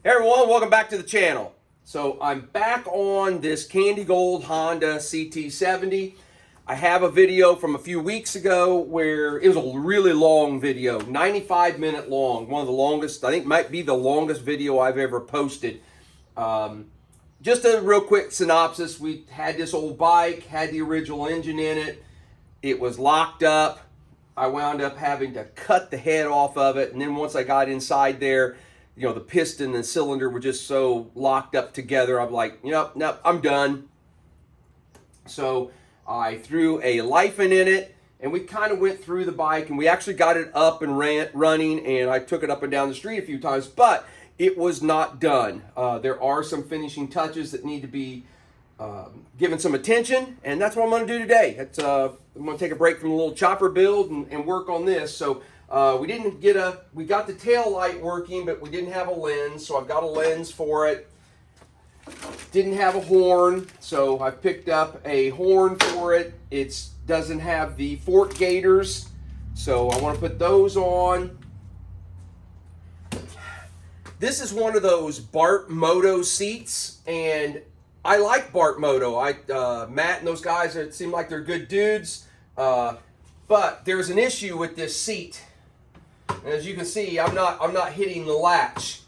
Hey everyone, welcome back to the channel. So I'm back on this candy gold Honda CT70. I have a video from a few weeks ago where it was a really long video, 95-minute long, one of the longest, I think might be the longest video I've ever posted. Just a real quick synopsis. We had this old bike, had the original engine in it. It was locked up. I wound up having to cut the head off of it, and then once I got inside there, you know, the piston and cylinder were just so locked up together. I'm like, nope, I'm done. So I threw a Lifan in it, and we kind of went through the bike, and we actually got it up and running, and I took it up and down the street a few times, but it was not done. There are some finishing touches that need to be given some attention, and that's what I'm going to do today. I'm going to take a break from the little chopper build and work on this. So we got the tail light working, but we didn't have a lens, so I've got a lens for it. Didn't have a horn, so I picked up a horn for it. It doesn't have the fork gaiters, so I want to put those on. This is one of those Bart Moto seats, and I like Bart Moto. Matt and those guys, it seem like they're good dudes, but there's an issue with this seat. And as you can see, I'm not hitting the latch,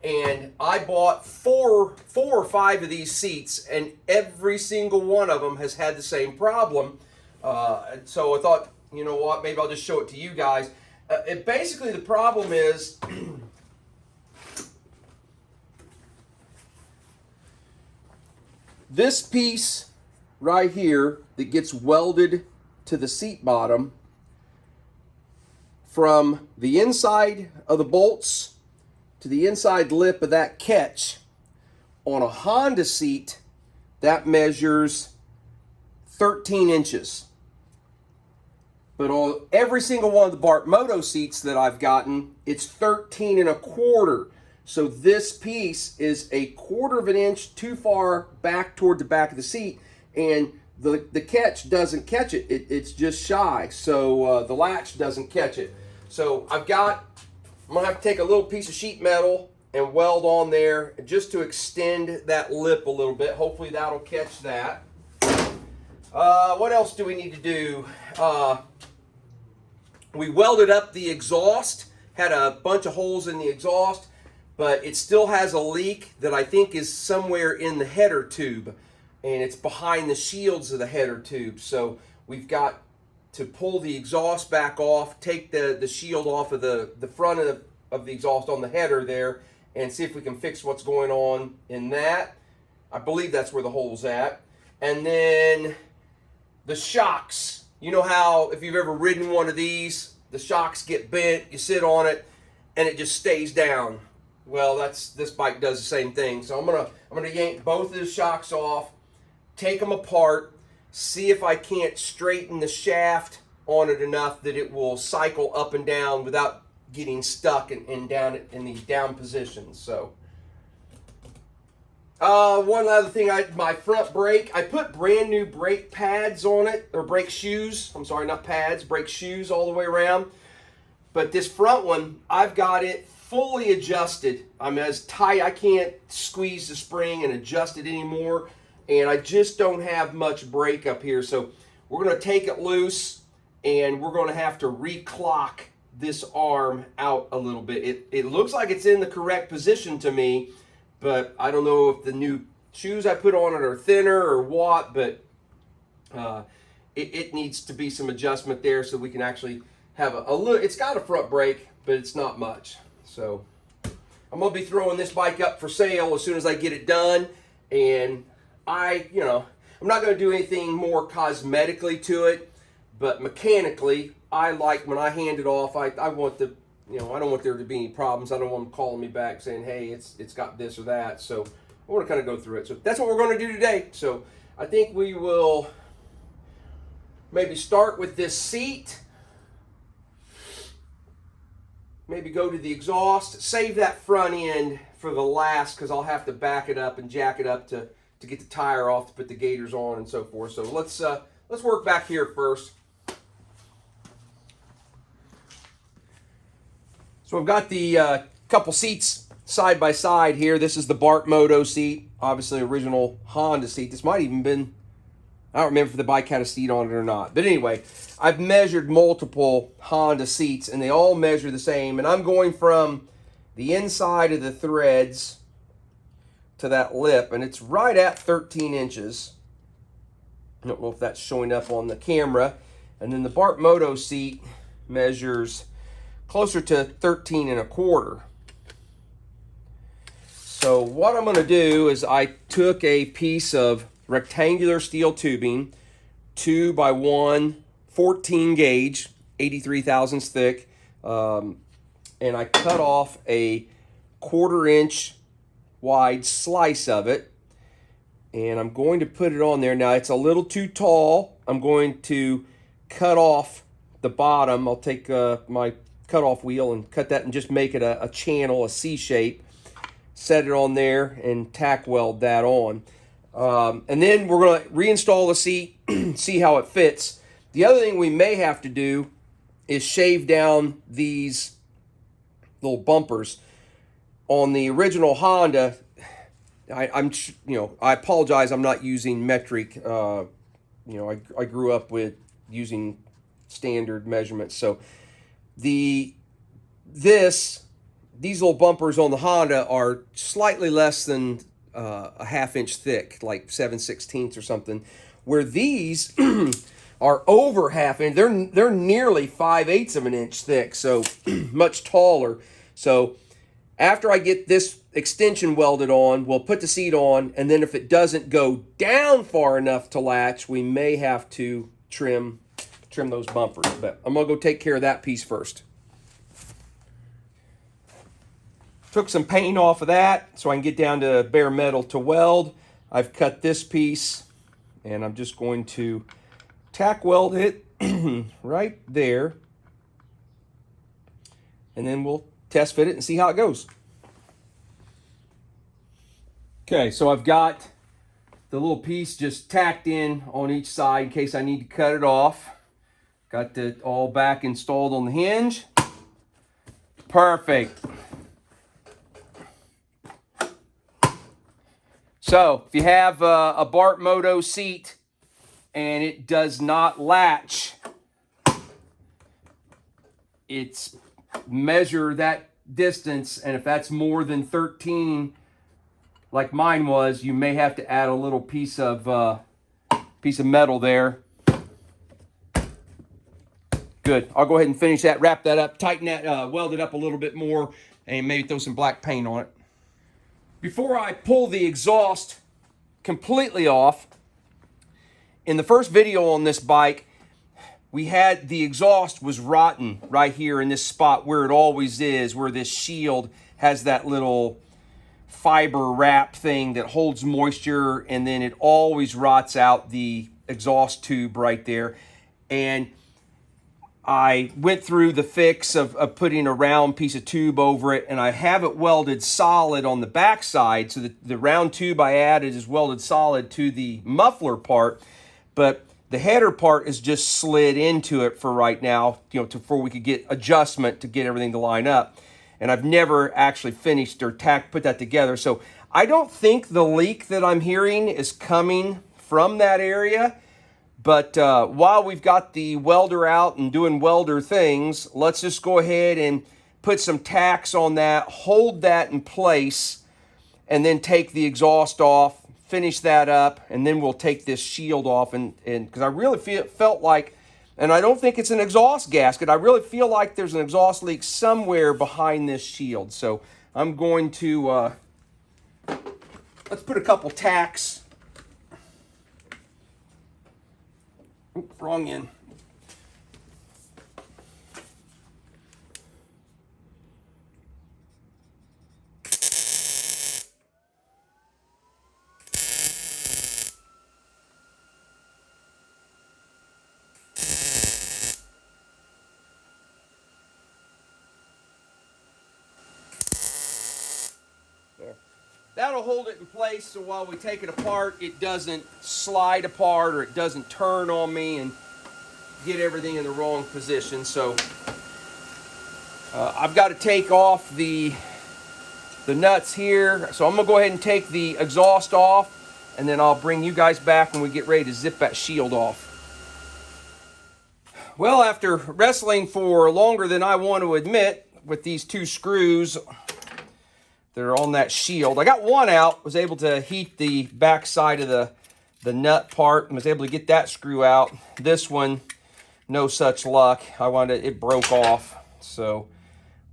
and I bought four or five of these seats, and every single one of them has had the same problem. So I thought, you know what, maybe I'll just show it to you guys. Basically, the problem is this piece right here that gets welded to the seat bottom, from the inside of the bolts to the inside lip of that catch on a Honda seat, that measures 13 inches. But on every single one of the Bart Moto seats that I've gotten, it's 13 and a quarter. So this piece is a 1/4 of an inch too far back toward the back of the seat, and the catch doesn't catch it. It's just shy, so the latch doesn't catch it. So I'm gonna have to take a little piece of sheet metal and weld on there just to extend that lip a little bit. Hopefully that'll catch that. What else do we need to do? We welded up the exhaust, had a bunch of holes in the exhaust, but it still has a leak that I think is somewhere in the header tube, and it's behind the shields of the header tube. So we've got to pull the exhaust back off, take the shield off of the front of the exhaust on the header there, and see if we can fix what's going on in that. I believe that's where the hole's at. And then the shocks. You know how if you've ever ridden one of these, the shocks get bent, you sit on it, and it just stays down. Well, this bike does the same thing. So I'm gonna yank both of the shocks off, take them apart, see if I can't straighten the shaft on it enough that it will cycle up and down without getting stuck and down in the down position. So one other thing, my front brake, I put brand new brake pads on it, or brake shoes. I'm sorry, not pads, brake shoes all the way around. But this front one, I've got it fully adjusted. I'm as tight, I can't squeeze the spring and adjust it anymore, and I just don't have much brake up here. So we're going to take it loose, and we're going to have to reclock this arm out a little bit. It looks like it's in the correct position to me, but I don't know if the new shoes I put on it are thinner or what, but it needs to be some adjustment there so we can actually have a look. It's got a front brake, but it's not much. So I'm going to be throwing this bike up for sale as soon as I get it done, and I'm not going to do anything more cosmetically to it, but mechanically, I like when I hand it off, I want I don't want there to be any problems. I don't want them calling me back saying, hey, it's got this or that. So I want to kind of go through it. So that's what we're going to do today. So I think we will maybe start with this seat. Maybe go to the exhaust, save that front end for the last, because I'll have to back it up and jack it up to get the tire off, to put the gaiters on and so forth. So let's work back here first. So I've got the couple seats side by side here. This is the Bart Moto seat, obviously original Honda seat. This might even been, I don't remember if the bike had a seat on it or not. But anyway, I've measured multiple Honda seats and they all measure the same. And I'm going from the inside of the threads to that lip, and it's right at 13 inches. I don't know if that's showing up on the camera. And then the Bart Moto seat measures closer to 13 and a quarter. So what I'm going to do is I took a piece of rectangular steel tubing, 2 by 1, 14 gauge, 83 thousandths thick, and I cut off a 1/4 inch wide slice of it, and I'm going to put it on there. Now it's a little too tall. I'm going to cut off the bottom. I'll take my cutoff wheel and cut that and just make it a channel, a C shape, set it on there and tack weld that on. And then we're going to reinstall the seat, see how it fits. The other thing we may have to do is shave down these little bumpers. On the original Honda, I apologize, I'm not using metric. I grew up with using standard measurements. So these little bumpers on the Honda are slightly less than a 1/2 inch thick, like 7/16 or something, where these are over 1/2 inch. They're nearly 5/8 of an inch thick, so much taller. So after I get this extension welded on, we'll put the seat on, and then if it doesn't go down far enough to latch, we may have to trim those bumpers. But I'm gonna go take care of that piece first. Took some paint off of that so I can get down to bare metal to weld. I've cut this piece, and I'm just going to tack weld it right there, and then we'll test fit it and see how it goes. Okay, so I've got the little piece just tacked in on each side in case I need to cut it off. Got it all back installed on the hinge. Perfect. So if you have a Bart Moto seat and it does not latch, it's measure that distance, and if that's more than 13 like mine was, you may have to add a little piece of metal there. Good. I'll go ahead and finish that, wrap that up, tighten that, weld it up a little bit more, and maybe throw some black paint on it. Before I pull the exhaust completely off, in the first video on this bike, we had the exhaust was rotten right here in this spot where it always is, where this shield has that little fiber wrap thing that holds moisture, and then it always rots out the exhaust tube right there. And I went through the fix of putting a round piece of tube over it, and I have it welded solid on the back side. So the round tube I added is welded solid to the muffler part, but the header part is just slid into it for right now, before we could get adjustment to get everything to line up. And I've never actually finished or put that together. So I don't think the leak that I'm hearing is coming from that area. But while we've got the welder out and doing welder things, let's just go ahead and put some tacks on that, hold that in place, and then take the exhaust off, finish that up, and then we'll take this shield off. And because I really felt like, and I don't think it's an exhaust gasket, I really feel like there's an exhaust leak somewhere behind this shield. So I'm going to, let's put a couple tacks. Oop, wrong end. There. That'll hold it in place so while we take it apart, it doesn't slide apart or it doesn't turn on me and get everything in the wrong position. So I've got to take off the the nuts here. So I'm gonna go ahead and take the exhaust off, and then I'll bring you guys back when we get ready to zip that shield off. Well, after wrestling for longer than I want to admit with these two screws that are on that shield, I got one out, was able to heat the back side of the nut part, and was able to get that screw out. This one, no such luck. It broke off. So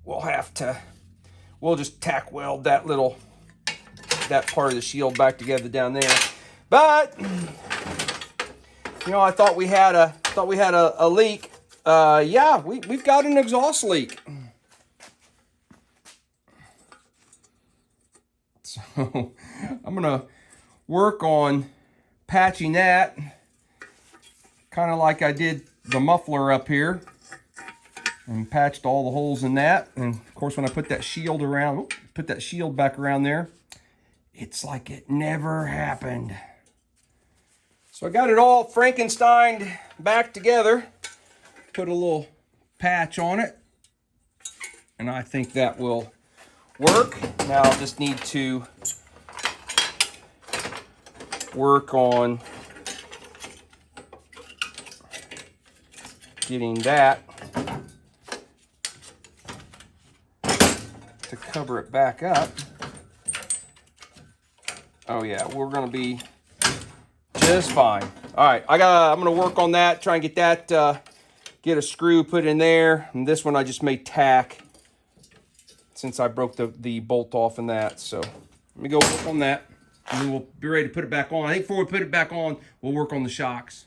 we'll just tack weld that part of the shield back together down there. But you know, I thought we had a leak. Yeah, we've got an exhaust leak. So I'm gonna work on patching that, kind of like I did the muffler up here, and patched all the holes in that. And of course, when I put that shield back around there, it's like it never happened. So I got it all Frankensteined back together, put a little patch on it, and I think that will work. Now I'll just need to work on getting that to cover it back up. Oh yeah, we're gonna be just fine. All right, I'm gonna work on that, try and get that, get a screw put in there. And this one I just made tack since I broke the bolt off in that. So let me go work on that, and then we'll be ready to put it back on. I think before we put it back on, we'll work on the shocks.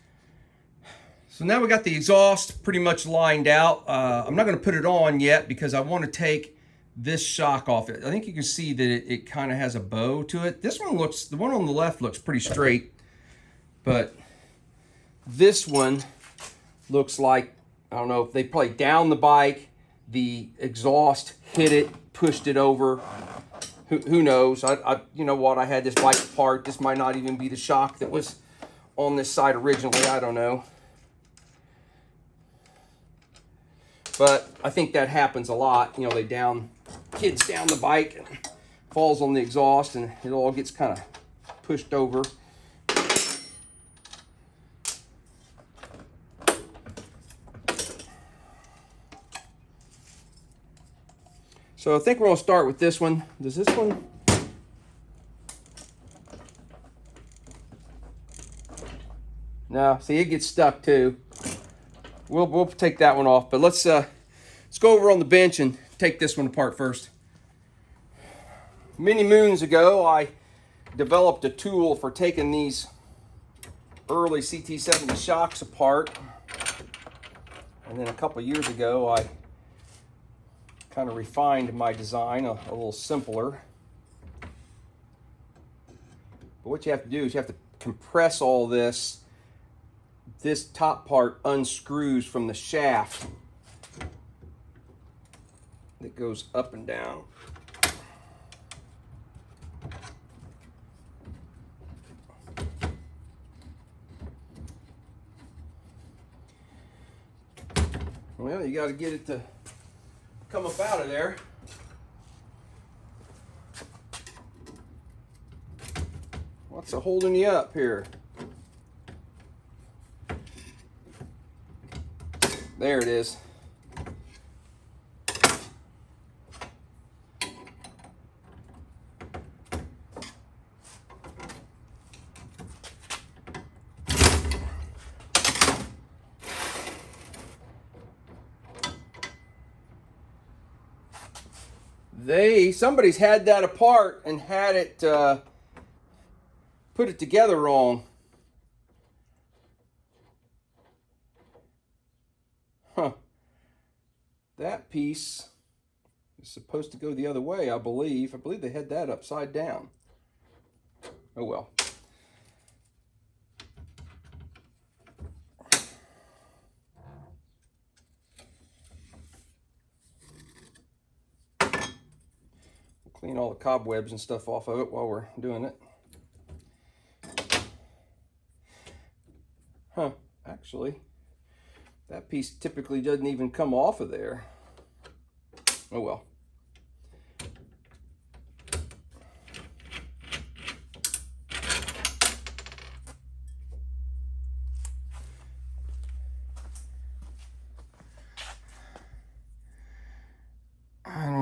So now we got the exhaust pretty much lined out. I'm not gonna put it on yet because I wanna take this shock off it. I think you can see that it kind of has a bow to it. The one on the left looks pretty straight, but this one looks like, I don't know, if they probably down the bike, the exhaust hit it, pushed it over. Who knows? You know what? I had this bike apart. This might not even be the shock that was on this side originally. I don't know. But I think that happens a lot. You know, kids down the bike and falls on the exhaust, and it all gets kind of pushed over. So I think we're gonna start with this one. Does this one? No, see, it gets stuck too. We'll take that one off, but let's go over on the bench and take this one apart first. Many moons ago, I developed a tool for taking these early CT70 shocks apart, and then a couple years ago, I kind of refined my design a little simpler. But what you have to do is you have to compress all this. This top part unscrews from the shaft that goes up and down. Well, you got to get it to come up out of there. What's holding you up here? There it is. Somebody's had that apart and had it put it together wrong. Huh. That piece is supposed to go the other way, I believe. I believe they had that upside down. Oh well. Clean all the cobwebs and stuff off of it while we're doing it. Huh, actually, that piece typically doesn't even come off of there. Oh well.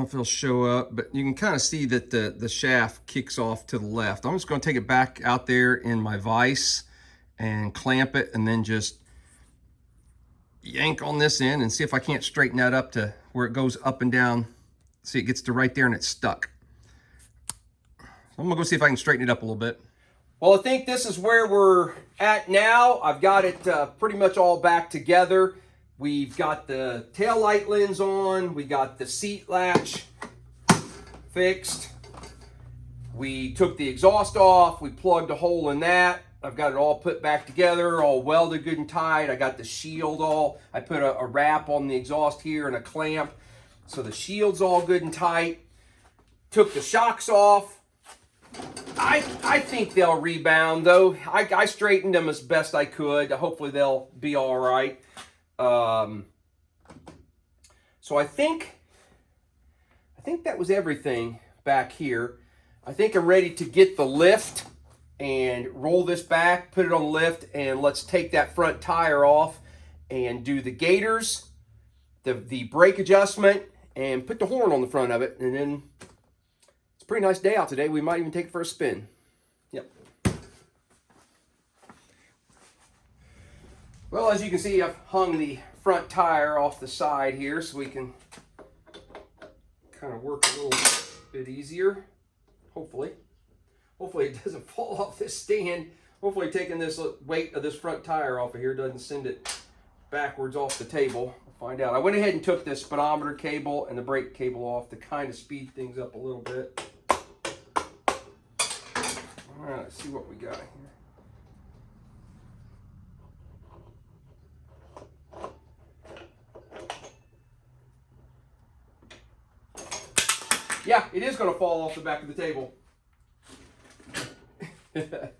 if it'll show up, but you can kind of see that the shaft kicks off to the left. I'm just going to take it back out there in my vise and clamp it, and then just yank on this end and see if I can't straighten that up to where it goes up and down. See, it gets to right there and it's stuck. So I'm gonna go see if I can straighten it up a little bit. Well, I think this is where we're at now. I've got it pretty much all back together. We've got the tail light lens on. We got the seat latch fixed. We took the exhaust off. We plugged a hole in that. I've got it all put back together, all welded good and tight. I got the shield all, I put a wrap on the exhaust here and a clamp. So the shield's all good and tight. Took the shocks off. I think they'll rebound though. I straightened them as best I could. Hopefully they'll be all right. So I think that was everything back here. I think I'm ready to get the lift and roll this back, put it on the lift, and let's take that front tire off and do the gaiters, the brake adjustment, and put the horn on the front of it. And then it's a pretty nice day out today. We might even take it for a spin. Yep. Well, as you can see, I've hung the front tire off the side here so we can kind of work a little bit easier, hopefully. Hopefully it doesn't fall off this stand. Hopefully taking this weight of this front tire off of here doesn't send it backwards off the table. We'll find out. I went ahead and took the speedometer cable and the brake cable off to kind of speed things up a little bit. All right, let's see what we got here. Yeah, it is going to fall off the back of the table. Too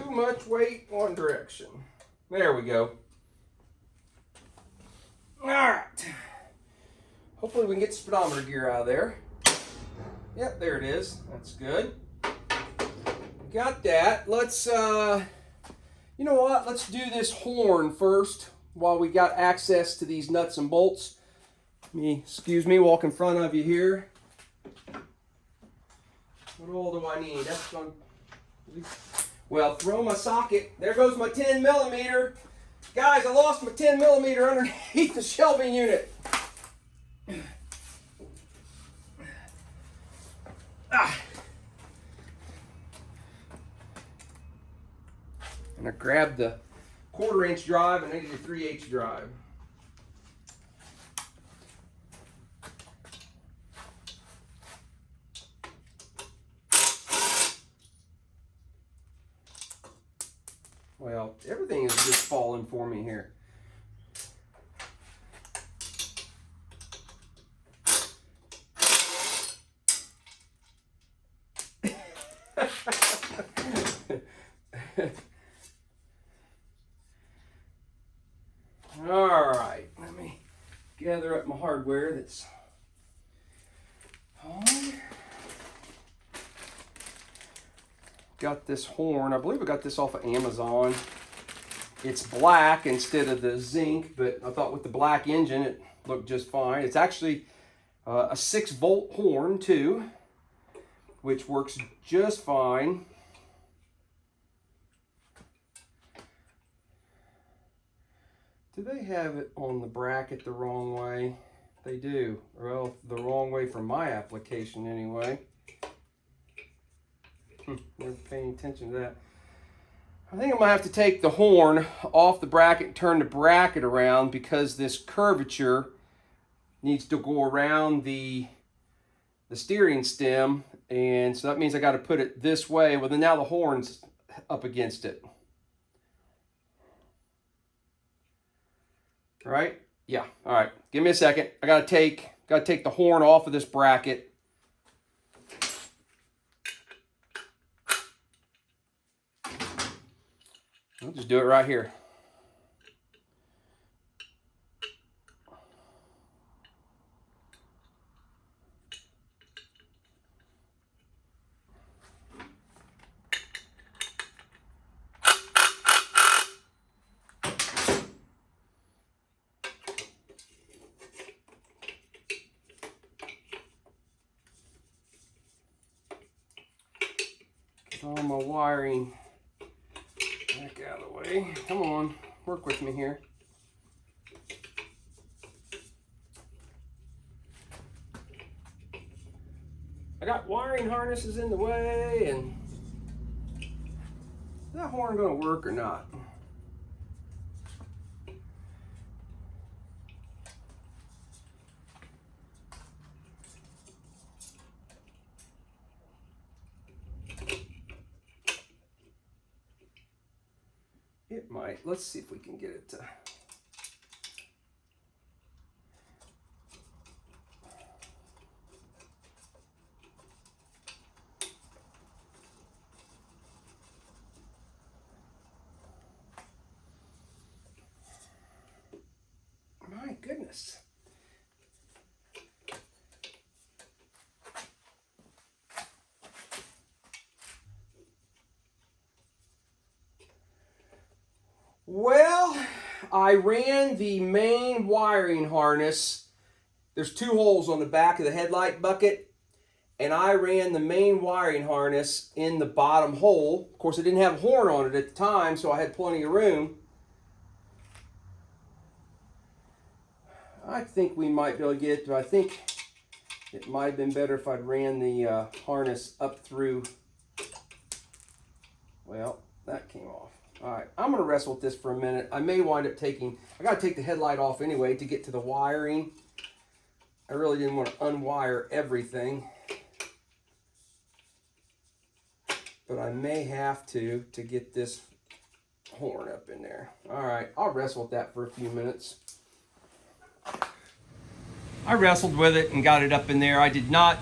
much weight one direction. There we go. All right. Hopefully we can get the speedometer gear out of there. Yep, there it is. That's good. Got that. Let's, you know what? Let's do this horn first while we got access to these nuts and bolts. Excuse me, walk in front of you here. What all do I need? That's on. Well, throw my socket. There goes my 10 millimeter. Guys, I lost my 10 millimeter underneath the shelving unit. And I grabbed the 1/4 inch drive and I needed a 3/8 drive. Well, everything is just falling for me here. All right, let me gather up my hardware that's on. Got this horn. I believe I got this off of Amazon. It's black instead of the zinc, but I thought with the black engine it looked just fine. It's actually a 6-volt horn too, which works just fine. Do they have it on the bracket the wrong way? They do. Well, the wrong way for my application anyway. Never paying attention to that. I think I'm gonna have to take the horn off the bracket and turn the bracket around because this curvature needs to go around the steering stem, and so that means I got to put it this way. Well, then now the horn's up against it. All right? Yeah. All right. Give me a second. I gotta take the horn off of this bracket. I'll just do it right here. All my wiring back out of the way. Come on, work with me here. I got wiring harnesses in the way, and is that horn going to work or not? It might. Let's see if we can get it to. My goodness. Well, I ran the main wiring harness. There's two holes on the back of the headlight bucket, and I ran the main wiring harness in the bottom hole. Of course, I didn't have a horn on it at the time, so I had plenty of room. I think we might be able to get it, but I think it might have been better if I'd ran the harness up through. Well, that came off. All right, I'm going to wrestle with this for a minute. I may wind up taking, I got to take the headlight off anyway to get to the wiring. I really didn't want to unwire everything, but I may have to get this horn up in there. All right, I'll wrestle with that for a few minutes. I wrestled with it and got it up in there. I did not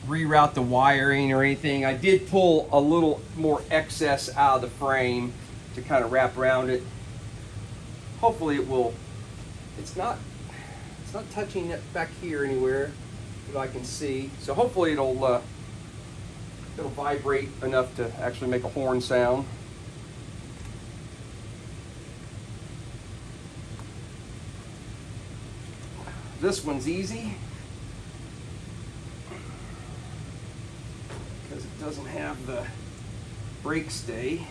reroute the wiring or anything. I did pull a little more excess out of the frame to kind of wrap around it. Hopefully it will. It's not touching it back here anywhere that I can see. So hopefully it'll vibrate enough to actually make a horn sound. This one's easy because it doesn't have the brake stay.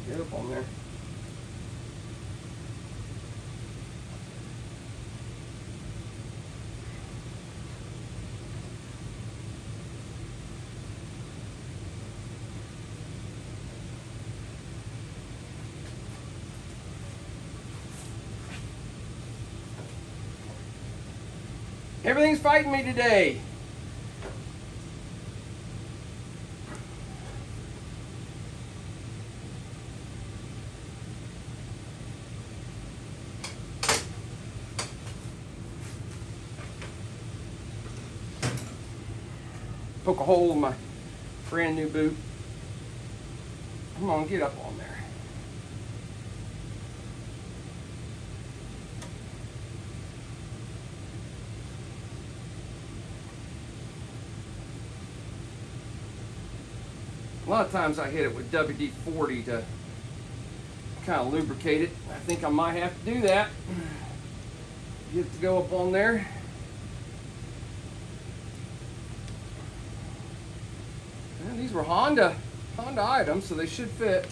Get up on there. Everything's fighting me today. Poke a hole in my brand new boot. Come on, get up on there. A lot of times I hit it with WD-40 to kind of lubricate it. I think I might have to do that. Get it to go up on there. And these were Honda items, so they should fit.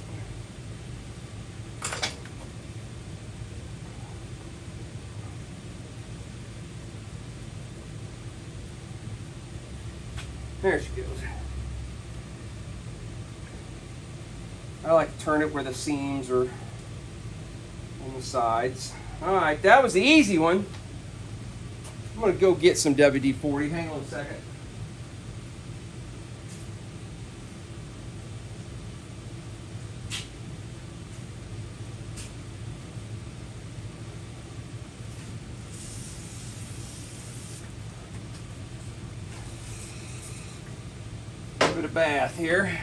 There she goes. I like to turn it where the seams are on the sides. All right, that was the easy one. I'm gonna go get some WD-40. Hang on a second. Give it a bath here.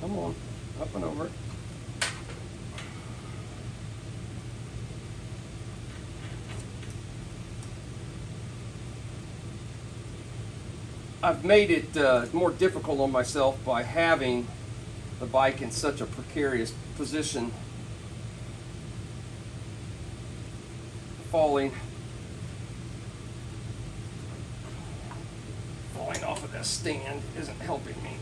Come on, up and over. I've made it more difficult on myself by having the bike in such a precarious position. Falling off of this stand isn't helping me.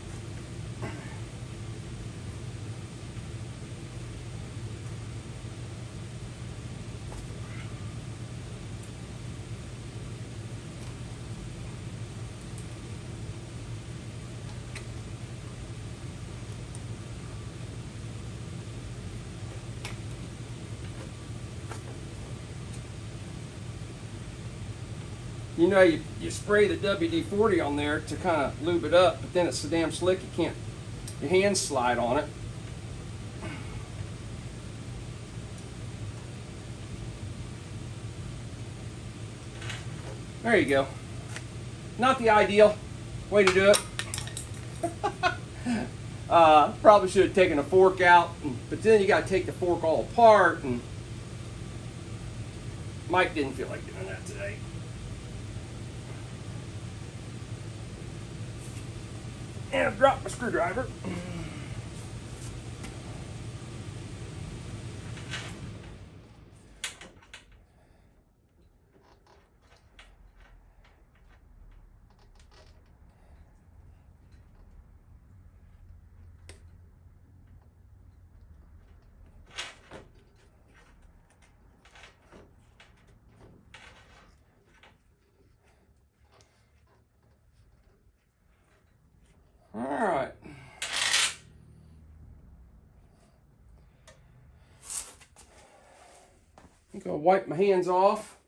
You know, you spray the WD-40 on there to kind of lube it up, but then it's so damn slick you can't, your hands slide on it. There you go. Not the ideal way to do it. Probably should have taken a fork out, but then you got to take the fork all apart, and Mike didn't feel like doing that today. And I dropped my screwdriver. All right. I'm gonna wipe my hands off.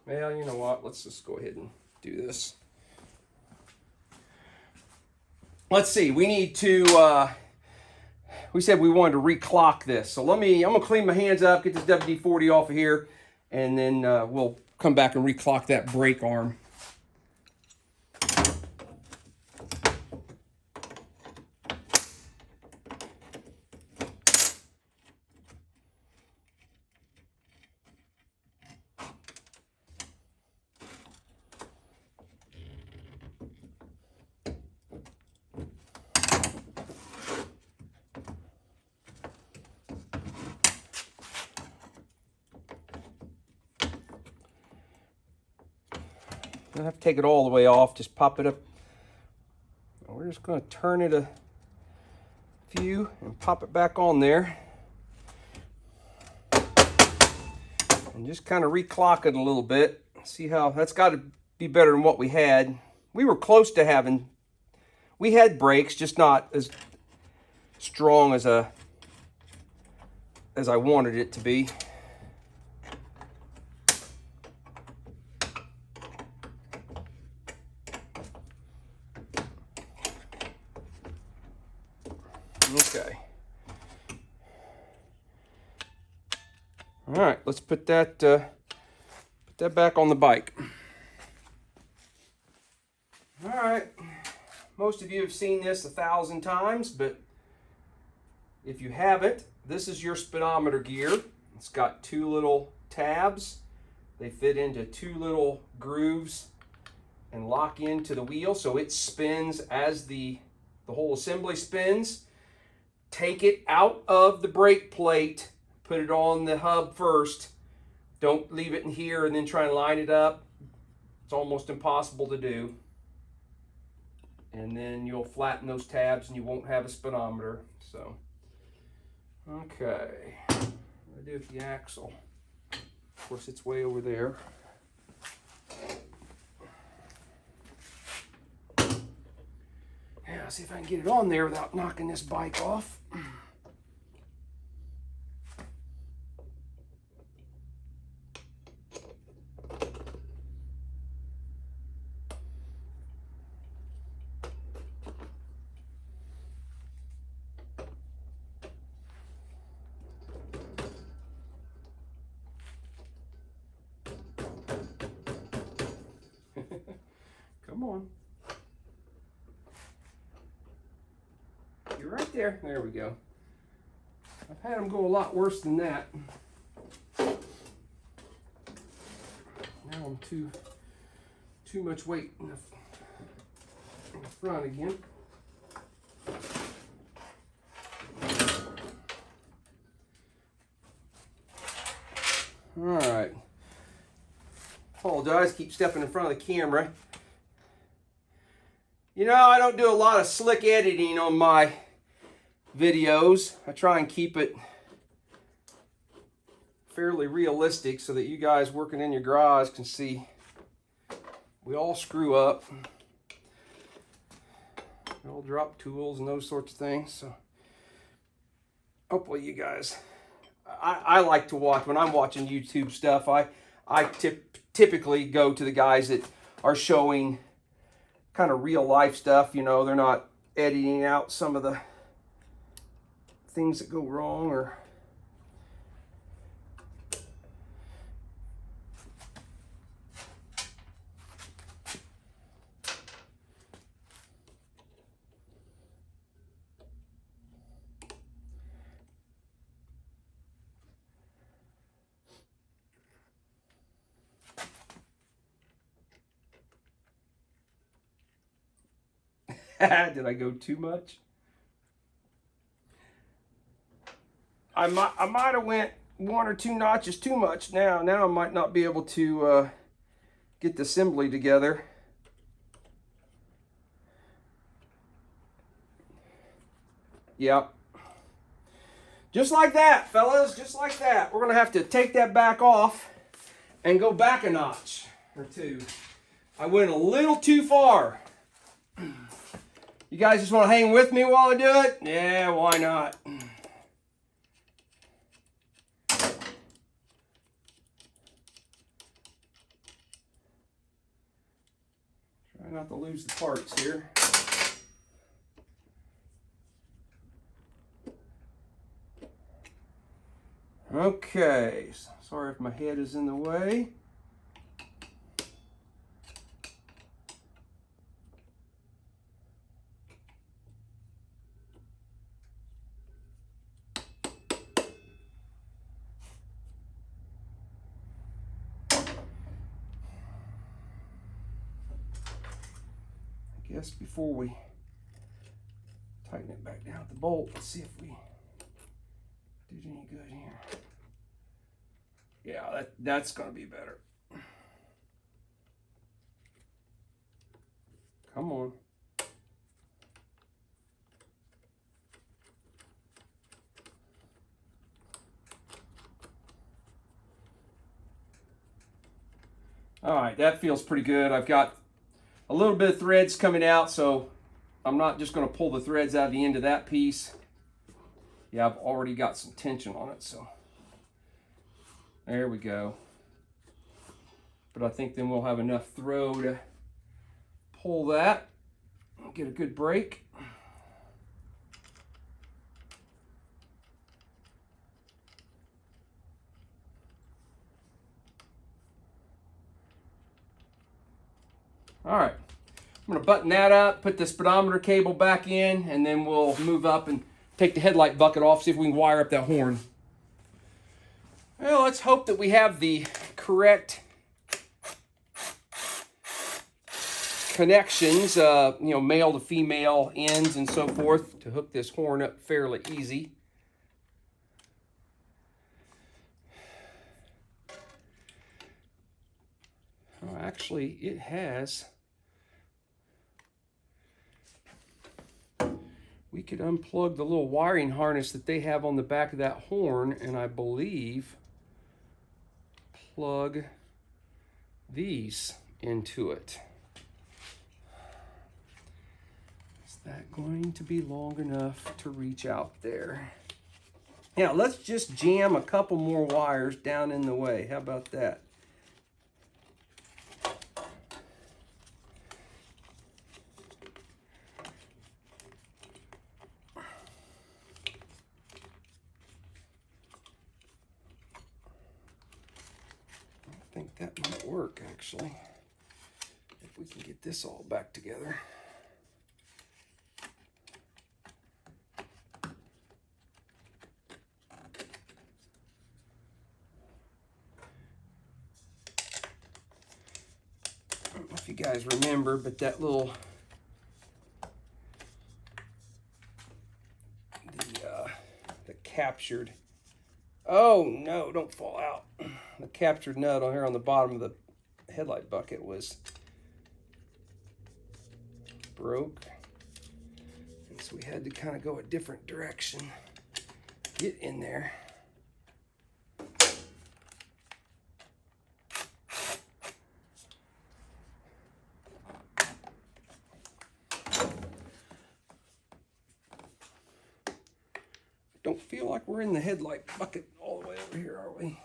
Well, you know what? Let's just go ahead and do this. Let's see. We need to. We said we wanted to reclock this, so I'm gonna clean my hands up, get this WD-40 off of here, and then we'll come back and reclock that brake arm. Don't have to take it all the way off, just pop it up. We're just going to turn it a few and pop it back on there. And just kind of reclock it a little bit. See how that's got to be better than what we had. We were close to having, we had brakes, just not as strong as I wanted it to be. Okay. All right, let's put that back on the bike. All right. Most of you have seen this 1,000 times, but if you haven't, this is your speedometer gear. It's got two little tabs. They fit into two little grooves and lock into the wheel, so it spins as the whole assembly spins. Take it out of the brake plate, put it on the hub first. Don't leave it in here and then try and line it up. It's almost impossible to do. And then you'll flatten those tabs and you won't have a speedometer. So, okay. What do I do with the axle? Of course, it's way over there. Yeah, see if I can get it on there without knocking this bike off. Come on. You're right there. There we go. I've had them go a lot worse than that. Now I'm too much weight. in front again. All right. Apologize, keep stepping in front of the camera. You know, I don't do a lot of slick editing on my videos. I try and keep it fairly realistic so that you guys working in your garage can see we all screw up. We all drop tools and those sorts of things. So hopefully you guys, I like to watch, when I'm watching YouTube stuff, I typically go to the guys that are showing kind of real life stuff. You know, they're not editing out some of the things that go wrong or did I go too much? I might have went 1 or 2 notches too much. Now I might not be able to get the assembly together. Yep. Just like that, fellas, just like that. We're gonna have to take that back off and go back a notch or 2. I went a little too far. You guys just want to hang with me while I do it? Yeah, why not? Try not to lose the parts here. Okay, sorry if my head is in the way. I guess before we tighten it back down with the bolt, let's see if we did any good here. Yeah, that's gonna be better. Come on. All right, that feels pretty good. I've got a little bit of threads coming out, so I'm not just going to pull the threads out of the end of that piece. Yeah, I've already got some tension on it, so there we go. But I think then we'll have enough throw to pull that and get a good break. All right, I'm gonna button that up, put the speedometer cable back in, and then we'll move up and take the headlight bucket off, see if we can wire up that horn. Well, let's hope that we have the correct connections, you know, male to female ends and so forth to hook this horn up fairly easy. Oh, actually, it has. We could unplug the little wiring harness that they have on the back of that horn, and I believe plug these into it. Is that going to be long enough to reach out there? Yeah, let's just jam a couple more wires down in the way. How about that? I think that might work, actually, if we can get this all back together. I don't know if you guys remember, but that little captured. Oh no, don't fall out. The captured nut on here on the bottom of the headlight bucket was broke. And so we had to kind of go a different direction. Get in there. Don't feel like we're in the headlight bucket all the way over here, are we?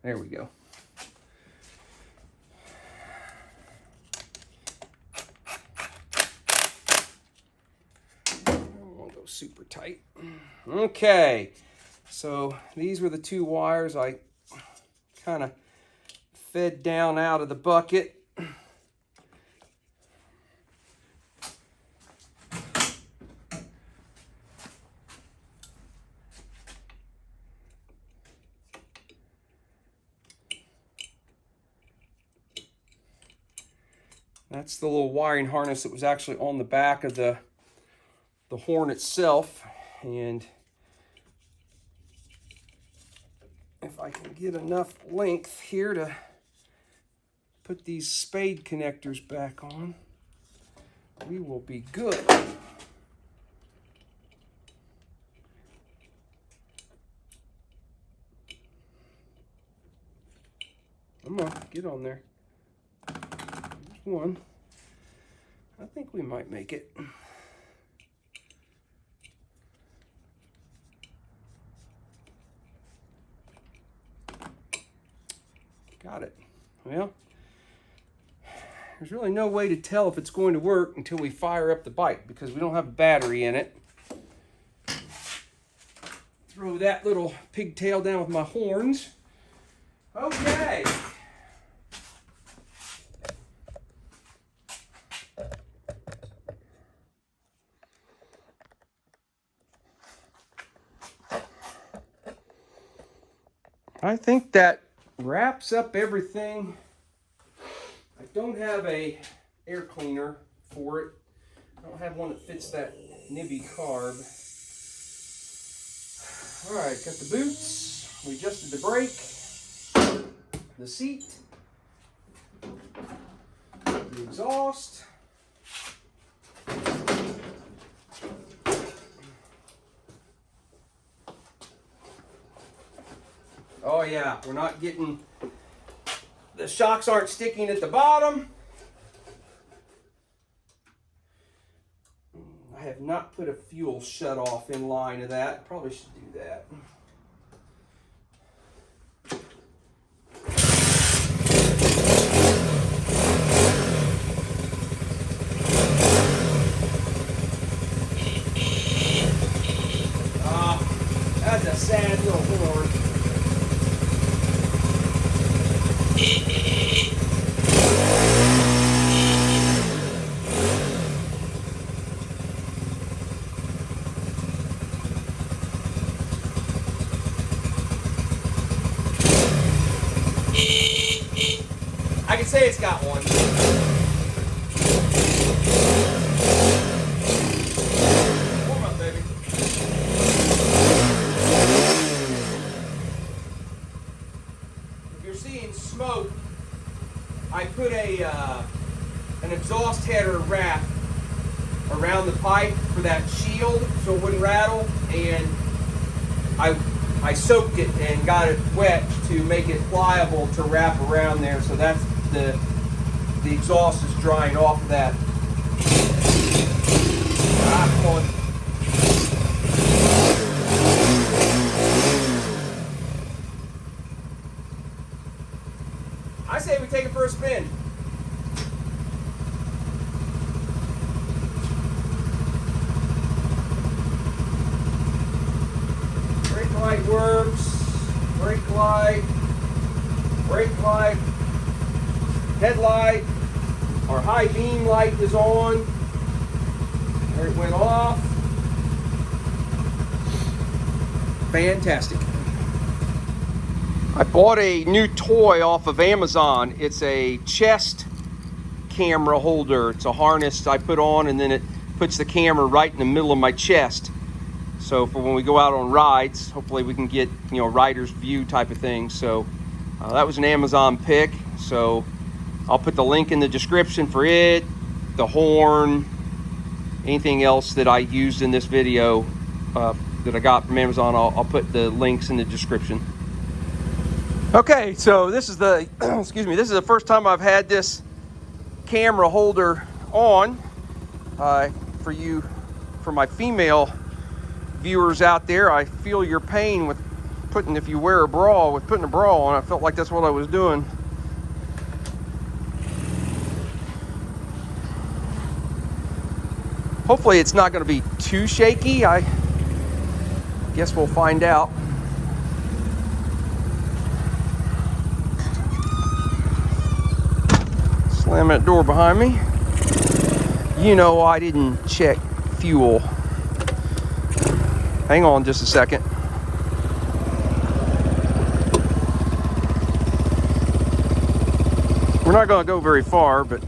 There we go. I won't go super tight. Okay, so these were the two wires I kind of fed down out of the bucket. That's the little wiring harness that was actually on the back of the horn itself. And if I can get enough length here to put these spade connectors back on, we will be good. Come on, get on there. One. I think we might make it. Got it. Well, there's really no way to tell if it's going to work until we fire up the bike because we don't have a battery in it. Throw that little pigtail down with my horns. Okay. I think that wraps up everything. I don't have a air cleaner for it. I don't have one that fits that nibby carb. All right, got the boots. We adjusted the brake, the seat, the exhaust. Oh yeah, we're not getting, the shocks aren't sticking at the bottom. I have not put a fuel shut off in line of that. Probably should do that. That's a sad little horn. I can say it's got one. Warm up, baby. If you're seeing smoke, I put an exhaust header wrap around the pipe for that shield so it wouldn't rattle, and I soaked it and got it wet to make it pliable to wrap around there. So that's the exhaust is drying off of that. Come on. I say we take it for a spin. Brake light works. Brake light, headlight, our high beam light is on. There it went off. Fantastic. I bought a new toy off of Amazon. It's a chest camera holder. It's a harness I put on, and then it puts the camera right in the middle of my chest. So for when we go out on rides, hopefully we can get, you know, rider's view type of thing. So that was an Amazon pick. So I'll put the link in the description for it, the horn, anything else that I used in this video that I got from Amazon. I'll put the links in the description. Okay, so this is the, excuse me, this is the first time I've had this camera holder on. For my female viewers out there, I feel your pain with putting, if you wear a bra, with putting a bra on. I felt like that's what I was doing. Hopefully it's not going to be too shaky. I guess we'll find out. Slam that door behind me. You know, I didn't check fuel. Hang on just a second. We're not going to go very far, but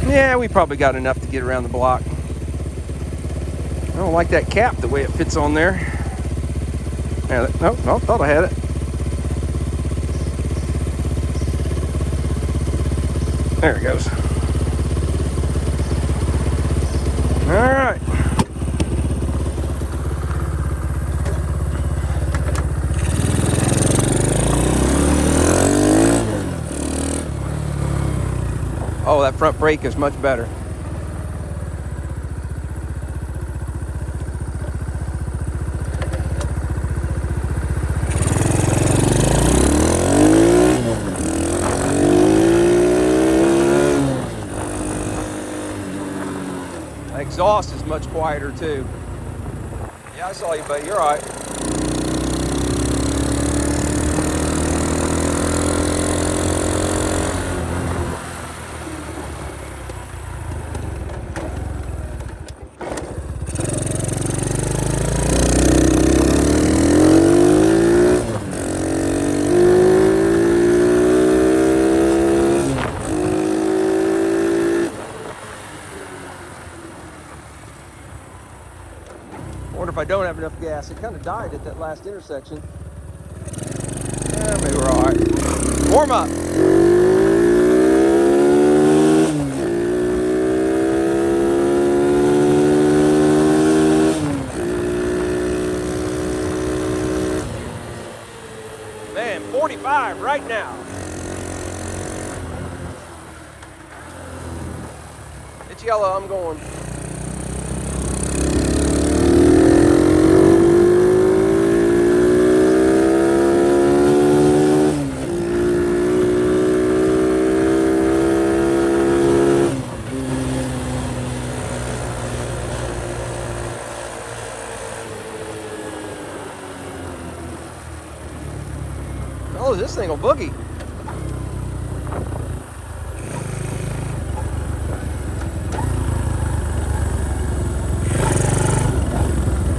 yeah, we probably got enough to get around the block. I don't like that cap, the way it fits on there. Yeah, nope, thought I had it. There it goes. All right. Oh, that front brake is much better. Exhaust is much quieter too. Yeah, I saw you, buddy. You're all right. Wonder if I don't have enough gas. It kind of died at that last intersection. Maybe we're all right. Warm up. Man, 45 right now. It's yellow, I'm going. Oh, this thing will boogie.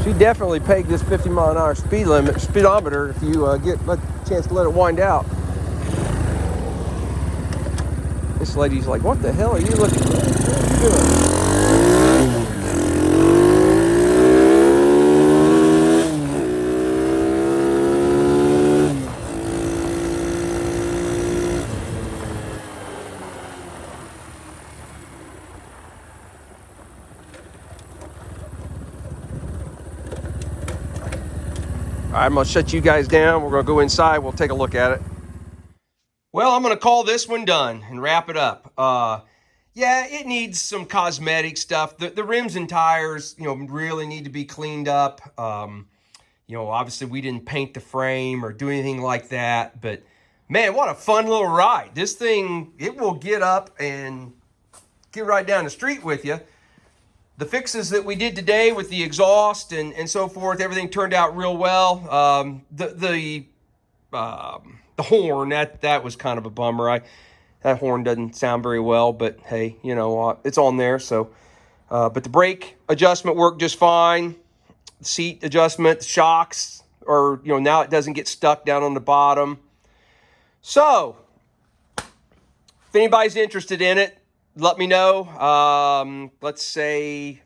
She definitely pegged this 50-mile-an-hour speed limit, speedometer, if you get a chance to let it wind out. This lady's like, what the hell are you looking at? What are you doing? All right, I'm gonna shut you guys down. We're gonna go inside. We'll take a look at it. Well, I'm gonna call this one done and wrap it up. Yeah, it needs some cosmetic stuff. The rims and tires, you know, really need to be cleaned up. You know, obviously we didn't paint the frame or do anything like that, but man, what a fun little ride. This thing, it will get up and get right down the street with you. The fixes that we did today with the exhaust and so forth, everything turned out real well. The horn, that was kind of a bummer. That horn doesn't sound very well, but hey, you know, it's on there. So, but the brake adjustment worked just fine. Seat adjustment, shocks, or, you know, now it doesn't get stuck down on the bottom. So, if anybody's interested in it, let me know. Let's say,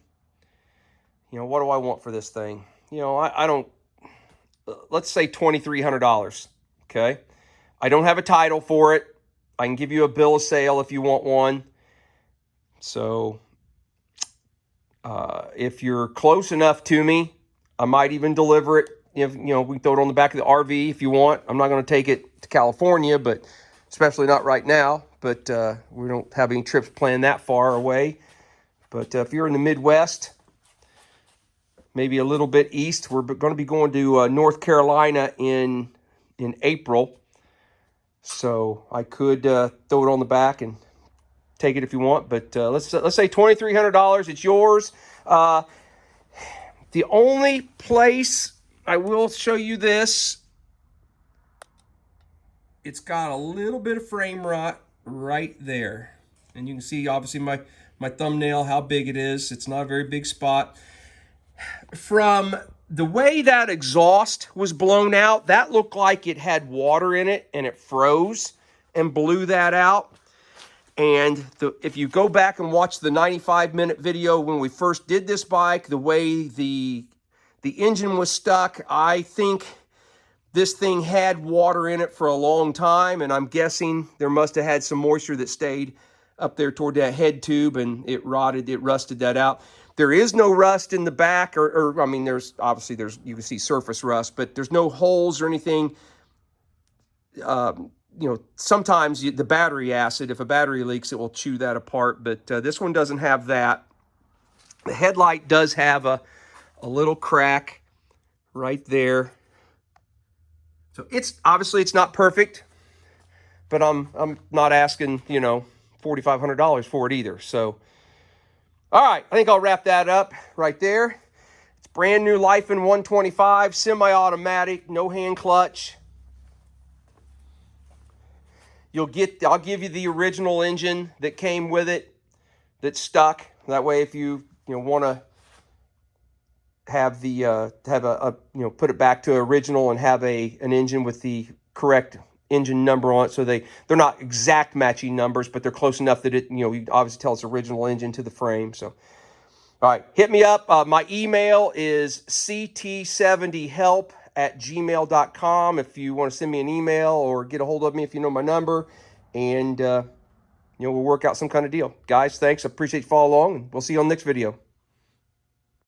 you know, what do I want for this thing? You know, I don't, let's say $2,300, okay? I don't have a title for it. I can give you a bill of sale if you want one. So, if you're close enough to me, I might even deliver it. If, you know, we can throw it on the back of the RV if you want. I'm not going to take it to California, but especially not right now. But we don't have any trips planned that far away. But if you're in the Midwest, maybe a little bit east, we're going to be going to North Carolina in April. So I could throw it on the back and take it if you want. But let's say $2,300. It's yours. The only place I will show you this, it's got a little bit of frame rot right there. And you can see, obviously, my thumbnail, how big it is. It's not a very big spot. From the way that exhaust was blown out, that looked like it had water in it, and it froze and blew that out. And if you go back and watch the 95-minute video when we first did this bike, the way the engine was stuck, I think this thing had water in it for a long time, and I'm guessing there must have had some moisture that stayed up there toward that head tube, and it rusted that out. There is no rust in the back, or I mean, there's you can see surface rust, but there's no holes or anything. You know, sometimes the battery acid, if a battery leaks, it will chew that apart, but this one doesn't have that. The headlight does have a little crack right there. So it's obviously it's not perfect, but I'm not asking, you know, $4,500 for it either. So, all right, I think I'll wrap that up right there. It's brand new Lifan 125, semi-automatic, no hand clutch. I'll give you the original engine that came with it that's stuck. That way, if you want to have put it back to original and have an engine with the correct engine number on it, so they're not exact matching numbers, but they're close enough that it, you obviously tell it's original engine to the frame. So, all right, hit me up. My email is ct70help@gmail.com if you want to send me an email or get a hold of me if you know my number, and we'll work out some kind of deal. Guys, thanks. I appreciate you following along, and we'll see you on the next video.